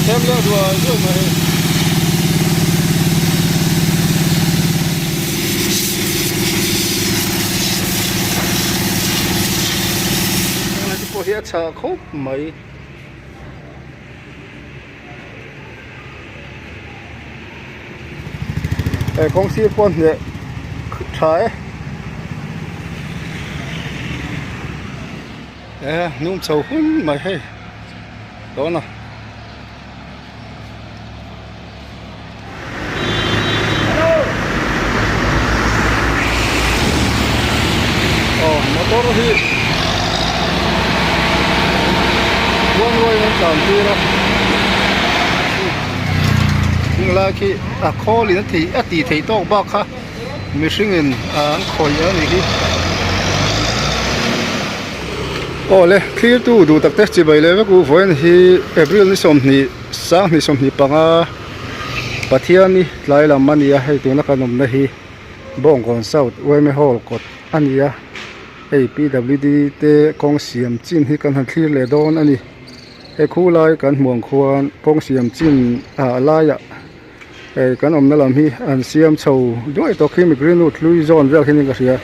thêm nữa đùa rồi mà là cái bộ hiện sợ khúc mấy công ty con này trái nung sầu hun mà hay đó nè motor hi buông rồi nó chọn đi đó nhưng là khi khó liền thì tí thấy to bác ha mình sinh in khỏi nhớ này đi lẽ khi tu đủ tập test chỉ vậy lẽ với cô với thì April này xong thì sáng này xong thì bằng bắt thiên này lại làm ăn gì hay tụi nó cần làm này bông còn sao quay mấy hồ cột ăn gì PWD te kong siam chin hi kan han thlir le don ani khu lai kan muang khuan kong siam chin la ya kan om na lam hi an siam chho doi to khi mi green wood lui zone vel hin ka ria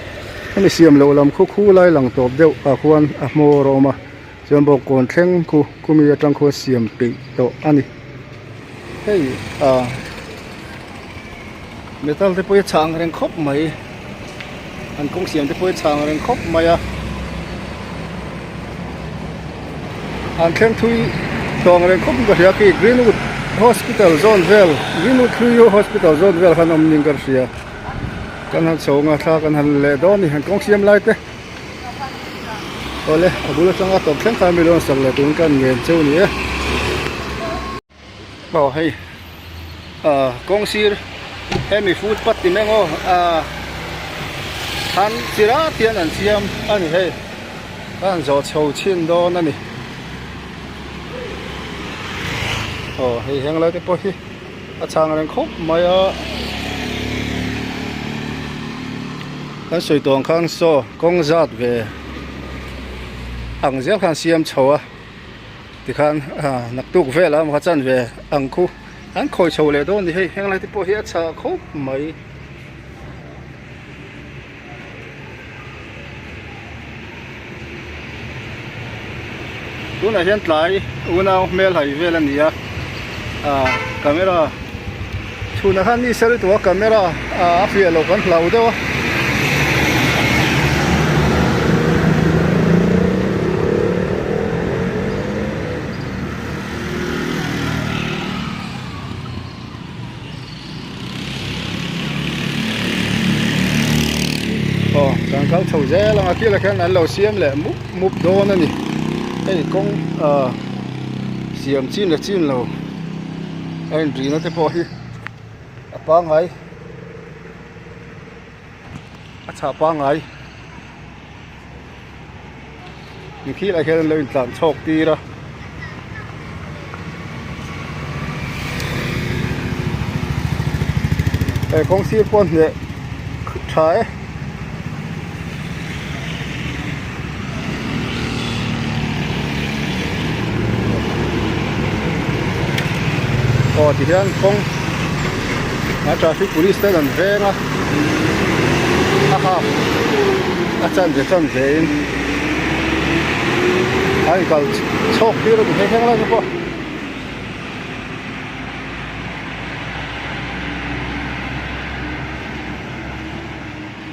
ani siam lo lam khu lai lang top deuh khuan mo roma chon bo kon thleng khu mi atang kho siam pe to ani metal te poi chang reng khop mai anh cũng xem cái phơi sáng lên khóc mày anh khen thui toàn lên khóc cái gì Greenwood Hospital Zone Well Greenwood Thui Hospital Zone Well khăn ông nhìn cái gì cái hắn số ngã thà cái hắn lệ đó thì hắn cũng xem lại thế lẽ ở buổi sáng tập khen khai million sạc lệ tụi cái nghiền châu này bảo hay công ty em food bắt tìm em hắn chỉ ra tiền anh xem anh hay anh cho châu chín đó nè hay hang lại cái bôi chàng anh khóc mày anh suy tưởng khang so công giác về anh giết khang xem châu thì khang nặc tục về là mà chân về anh khu anh khôi châu lại đó thì hay hang lại cái bôi chàng khóc mày lúc này hiện tại unao mail hay về lần này camera thu na han ni sel to camera phía lộc con lau đó càng cao thầu dễ là kia là cái này lầu xiêm lệ múp đô nữa nè công xiêm chín là chín lầu anh chỉ nó thế bỏ hi ba ngày chả ba ngày những khi lại cái lên làm chọc đi đó công ty con này trái thì hiện không traffic police tới gần về nó chân về anh còn chọc đi rồi thì hang lại chứ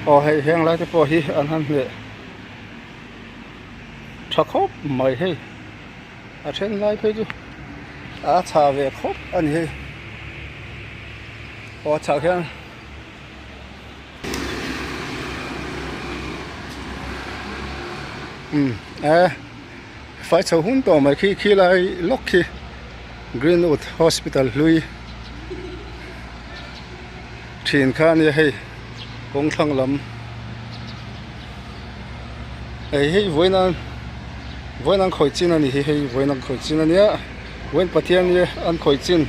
bộ hay hang lại chứ bộ hi anh hắn vậy chọc khóc mày hay trên lại thôi chứ chả về khóc anh hay chả khen phải chầu hun to mà khi lại lúc khi Greenwood Hospital lui triển khai như hay cũng thăng lắm ấy với năng khởi chín anh thì hay với năng khởi chín anh nhá với phát hiện như anh khởi chín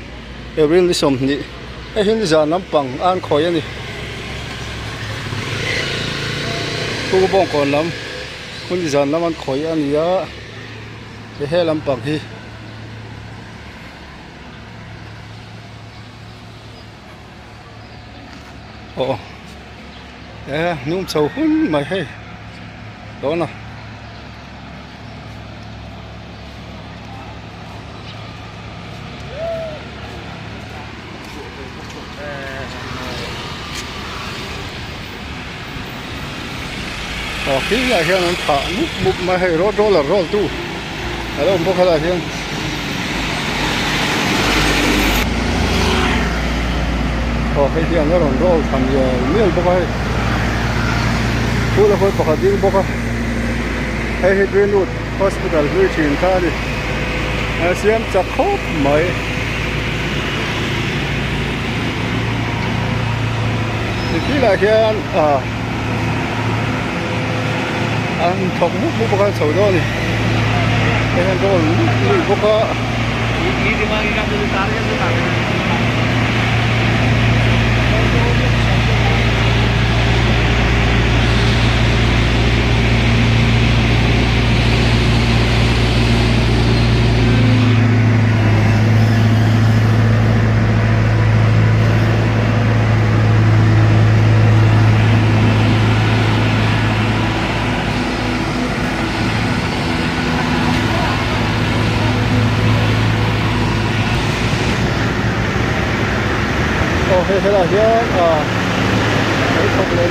April đi xong nhỉ ấy hiện giờ nắm bằng anh khởi anh đi cô bông còn lắm hiện giờ nắm anh khởi anh nhỉ để hết làm bằng thì ồ nung sầu hun mày hay đó nè khi là hiện anh thả nút bụng mà hay rót là rót tu ở đâu bốc là hiện khi hiện nó còn rót thành nhiều bốc hay là phải bốc đi bốc hay Greenwood Hospital vui chuyện ta đi xem chắc khóc mấy khi là hiện anh thọc mút bốc cái sầu đó này anh rồi bốc cái thế là hiện thấy không lên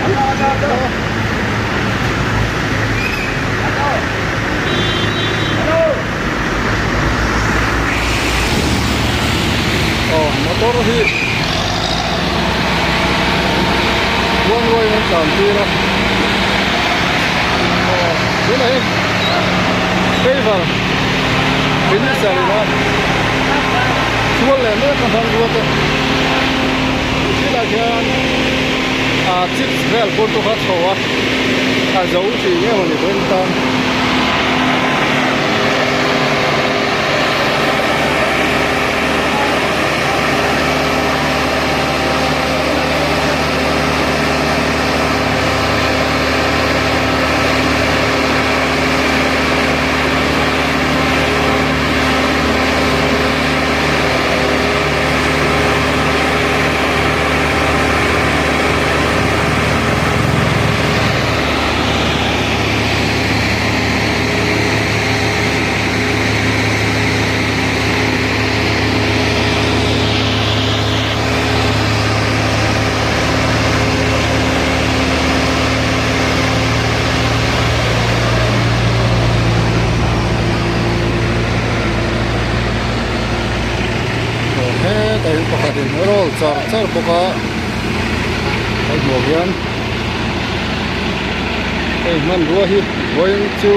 motor hi buông nuôi nó chẳng chi đâu thế này cây vào cái nước sạch nó xuống lên nữa còn hơn luôn thế là cái chips vel con tôi phát sầu dấu thì nghe mà để bên ta roll char boka ai mo hian ei man ruwa hi going to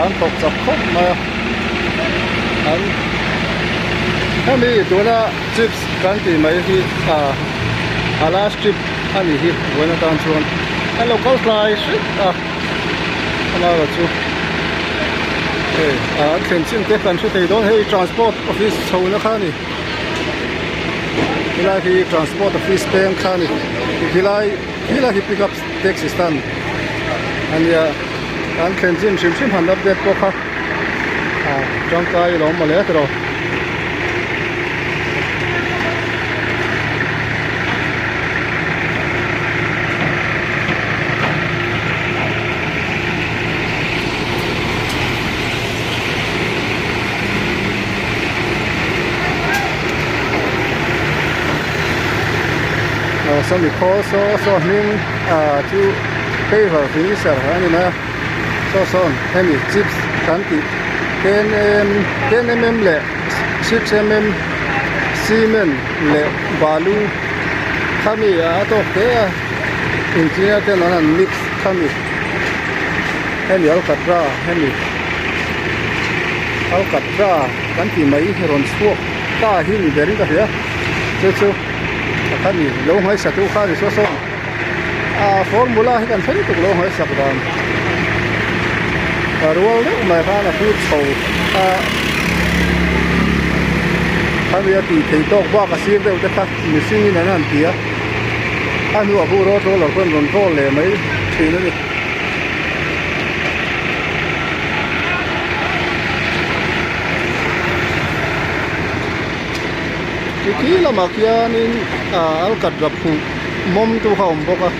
an tok chak khop ma an hemi tuna chips kan ti mai hi ala strip ani hi wena tan chuan a local fly ana la chu an thlen chin te kan thu thei don hei transport office chhona khani hilai hi transport office bank khani hilai hi pick up taxi stand ania an thlen chin shim han update ko kha changkai lo ma le tro some because so him to favor finisher ani na so hemi chips kanti 10 mm le 6 mm cement le balu khami to ke engineer te na mix khami hemi alcatra kanti mai ron suo ta hi ni berin ka ya chu khani lo hoi sa tu khani so formula hi kan thei tu lo hoi sa dan rual le mai kha na fu chho khani ya ti thei tok ba ka sir de ta kha ni sing na nan tia anu abu ro to lo kon ron to le mai thi na ni kila makianin alkat rapu มอมตัวเขาบอกว่า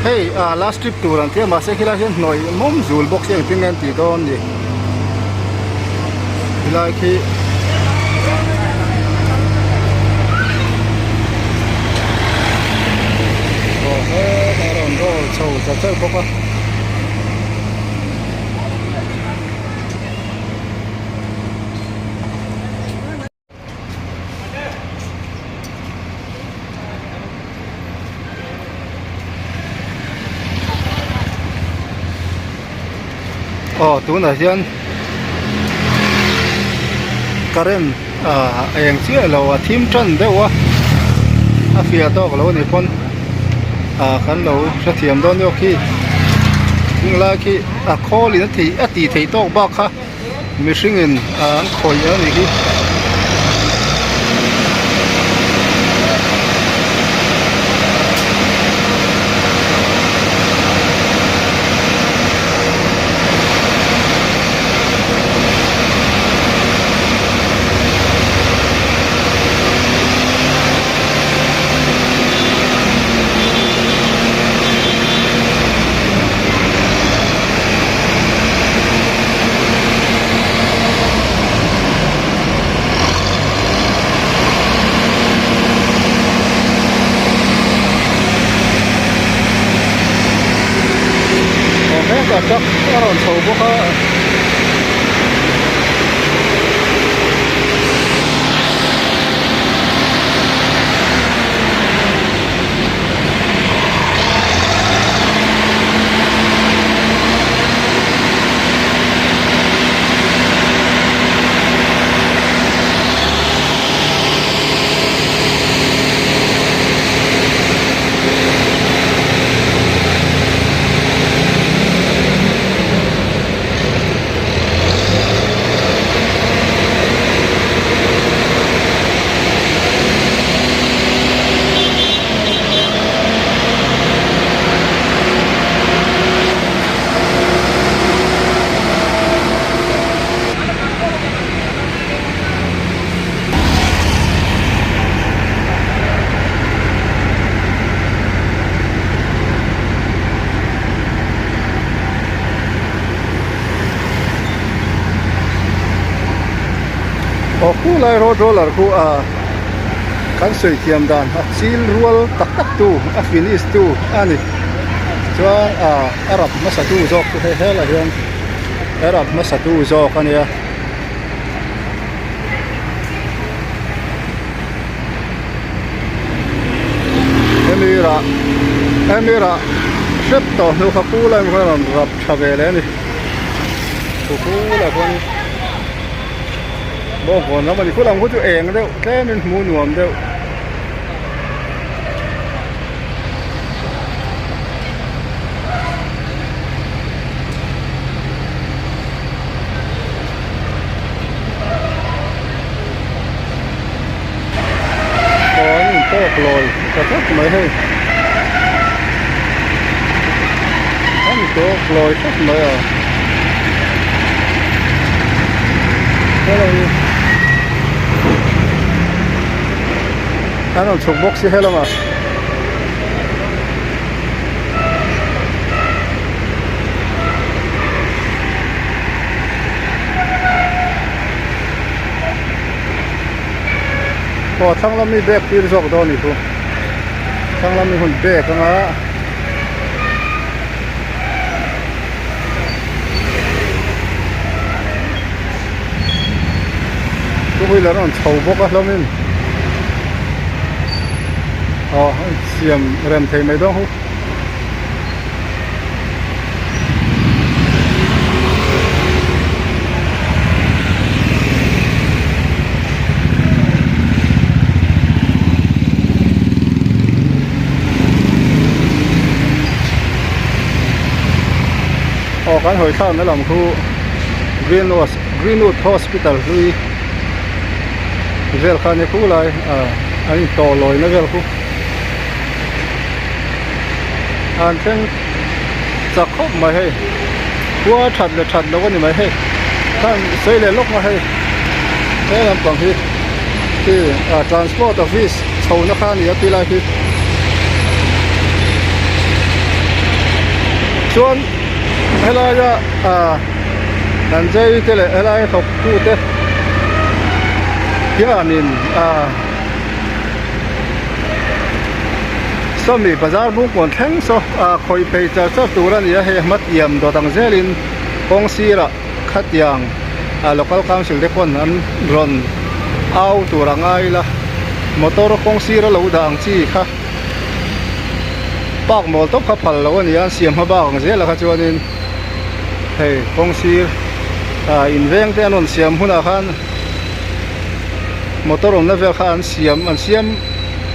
เฮ้ยlast trip ตัวนั้นที่มาเซคิลาเช่นหน่อยมุมซูลบ็อกซ์ยังทิ้งกันตีตอนนี้เวลาที่โอ้เฮ้ยตอนนั้นก็โชว์จะเจอพวกอ๋อตัวนั้นเช่นการเรนอย่างเชื่อเราทีมจันเดียววะเฟียตอกเราเนี่ยคนขันเราจะเทียมโดนยกขี้ยิ่งละขี้ข้อลิ้นที่ตีที่ตอกบ้าค่ะมีสิ่งอื่นคอยอะไรขี้จับอารมณ์โชว์พวกเขา o khu lai road roller khu kan soi thiam dan a chil rual tak tak tu a finish tu ani chuan arab masatu jok tu he hela hian arab masatu jok ania emira ship to nu kha pu lai ma ran rap thavele ni pu la konบ่คนแล้วมันพวกเราตัวเองเด้อแค่มันหมูหนวมเด้อตอนนี้โต๊ะลอยแต่ก็ไม่ให้อันนี้โต๊ะลอยก็ไม่อ่ะอันนั้นชกบ็อกซ์ให้เรามาพอทั้งเรามีแบกปีรอกดอนี่ทุทั้งเรามีหุ่นแบกกันละก็ไปแล้วนั่นชาวบ็อกซ์เราไม่เสียมเริ่มเทไม่ต้องหูการหอยข้าวนั่นแหละมันคือ Greenwood Hospital คือเวลคันนี้คืออะไรอันนี้ต่อลอยนะเวลคืออันเช่นจะครบมาให้หัวฉัดเลยฉัดแล้วก็นี่มาให้ท่านเสียเลยลกมาให้แนะนำบางทีที่transport office ชาวนาคานี่ที่ไรคือส่วนอะไรจะนั่นใจที่เลยอะไรเขาพูดเด้ที่อันนี้สมัยบาร์บุกคนแข่งโซ่คอยไปเจอเจ้าตัวนี้ให้มัดเยี่ยมตัวตั้งเจริญกองซีระขัดยางlocal council เด็กคนนั้นรอนเอาตัวร่างไงล่ะมอเตอร์กองซีระเราดังจี้ค่ะปากมอลต์ขับพันแล้วนี่เสียมมาบ้างเสียแล้วค่ะจวนนี้เฮ้กองซีอินเวงแต่นนเสียมหุ่นอาคารมอเตอร์นั่นเวลคันเสียม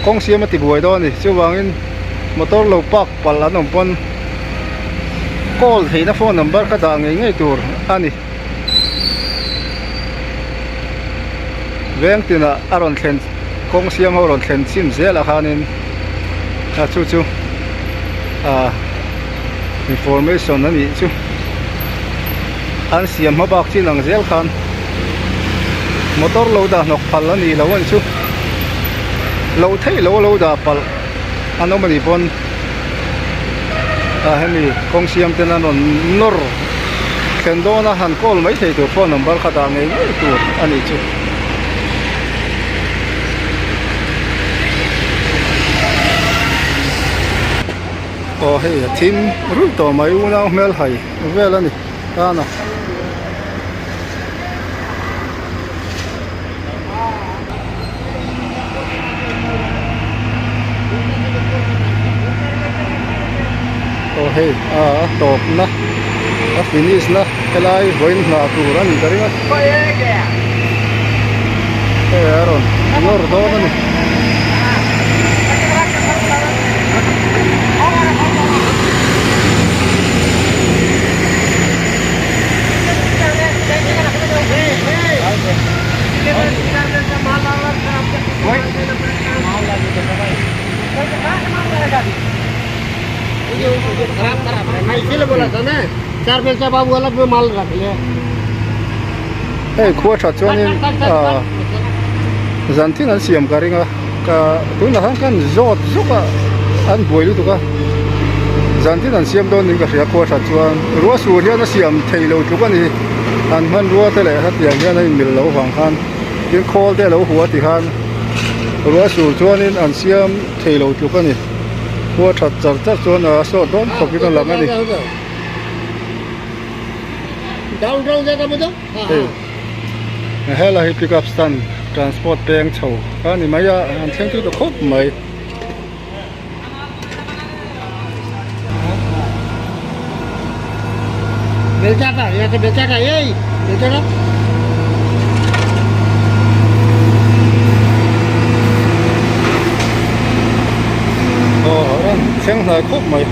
กองเสียมมาติดบวยดอนนี่เจ้าวางอินมอเตอร์เราปักปัลลันนปนกอลที่น่าโฟนนัมเบอร์ก็ดังง่ายตัวอันนี้เวงที่น่ะอารอนเทนกองเสียมอารอนเทนซิมเสียละคันนี้จู่information นั่นนี่จู่อันเสียมมาบักที่หนังเสียคันมอเตอร์เราด่านกพัลลันนี่แล้ววันจู่เราเที่ยวเราด่าพัลอันนั้นมันอีปนเห็นไหมกองเสียมที่นั่นนอร์เข็นโดนหันกอลไม่ใช่ตัวโฟนนัมเบอร์ขนาดนี้ตัวอันนี้จู่โอ้เฮ้ยทีมรุ่นต่อมาอยู่นะเมลไฮเวลนี่นะโอ้เฮ้ยตบนะฟินิชนะอะไรวันหน้าตัวนั่นนี่กันนะเฮ้ยอารอนนอร์ดอนนี่मैं इसीलिए बोला था ना 4 पैसा बाबू अलग में माल रख ले खो चुनी जानती ना सीएम करेंगे का तुम ना kan zot zuka an boilu tu ka जानती ना सीएम तो नहीं कर खो चुन रुआ सूर्य ना सीएम थैलो tu का नहीं an man रुआ ते ले हाथ यार नहीं मिल लो फांग Khan cái call để lâu hùa thì han rồi sủi cho nên ăn xiêm thì lâu chụp cái này hùa thật chặt chặt cho nó sốt đón không biết nó làm cái gì down down जगह में तो hay là pick up stand transport bank chầu cái này mấy anh xem chút được khóc mấy बेचाटा यहाँ से बेचाटा यही बेचाटा xem này khóc mấy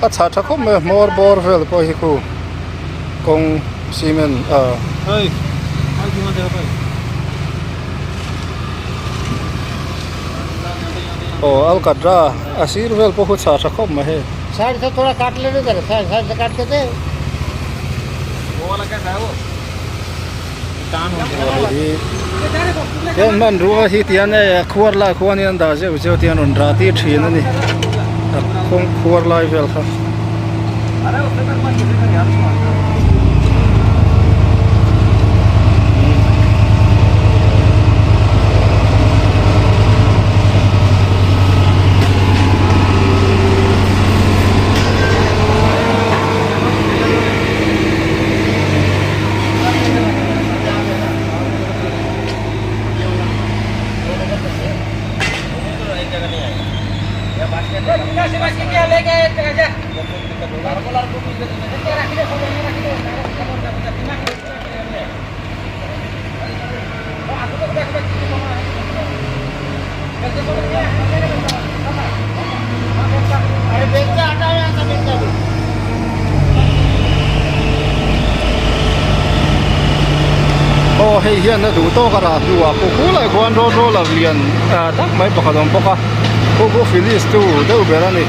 अच्छा था खूब मोर बोर वेल को ही को कौन सीमेंट ओ अलकट्रा असीर वेल को कुछ अच्छा खूब में है साइड से थोड़ा काट लेने जरा साइड से काट के दे वो वाला कैसा है वो टान हो गया ये मन रुआ ही तियान है खुवर ला खुवर नहीं अंदाज़ है उसे तियान उन राती ठीक नहीं कौन खुवर ला वेल का अरे उससे कर मत किसी का यार ô hay hiện nó đủ to cả là đủ à cô lại quan rô rô là liền tắc mấy bọc đồng bọc à cô Phillies tu đâu biết anh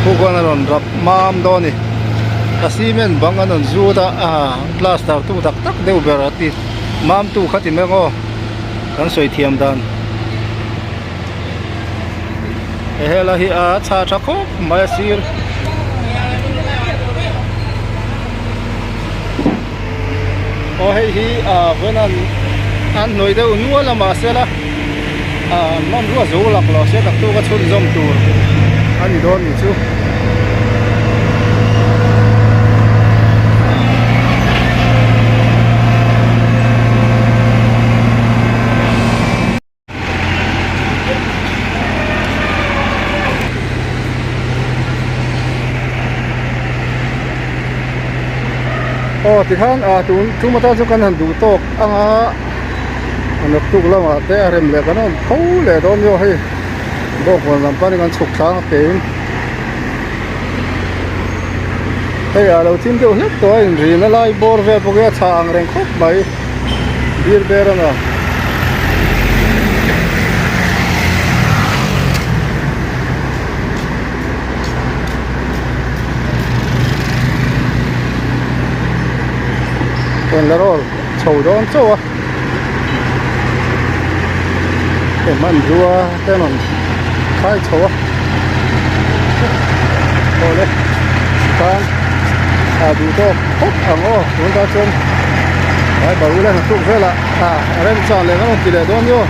cô quan là rập mam đó nè cement băng anh zu ta plaster tu tắc tắc đâu biết anh mam tu khát thì mấy cô đang soi thiam đan hay là hi cha cha cô mai sir ô hay hi when anh nói đâu nuôi là mà sẽ là mong nuôi dấu lạc lo sẽ đặt tu cái chốn zoom tour anh đi đâu đi chứ ô thì han chúng ta cho căn hàng đủ to anh tục là mà té rem lệ cái nó thấu lệ đó nhiều hay bộ còn làm cái con sụp sáng tiền bây giờ đầu tiên tiêu hết rồi thì nó lại bor về bộ cái chàng rèn khóc mấy bir bê ra nè còn là rồi sầu đó sâu à cái mình rùa cái mình khai sầu à rồi đấy con đủ to hút ngô chúng ta chân đấy bảo là tụng về là ở đây chọn lại nó chỉ để đó nhiêu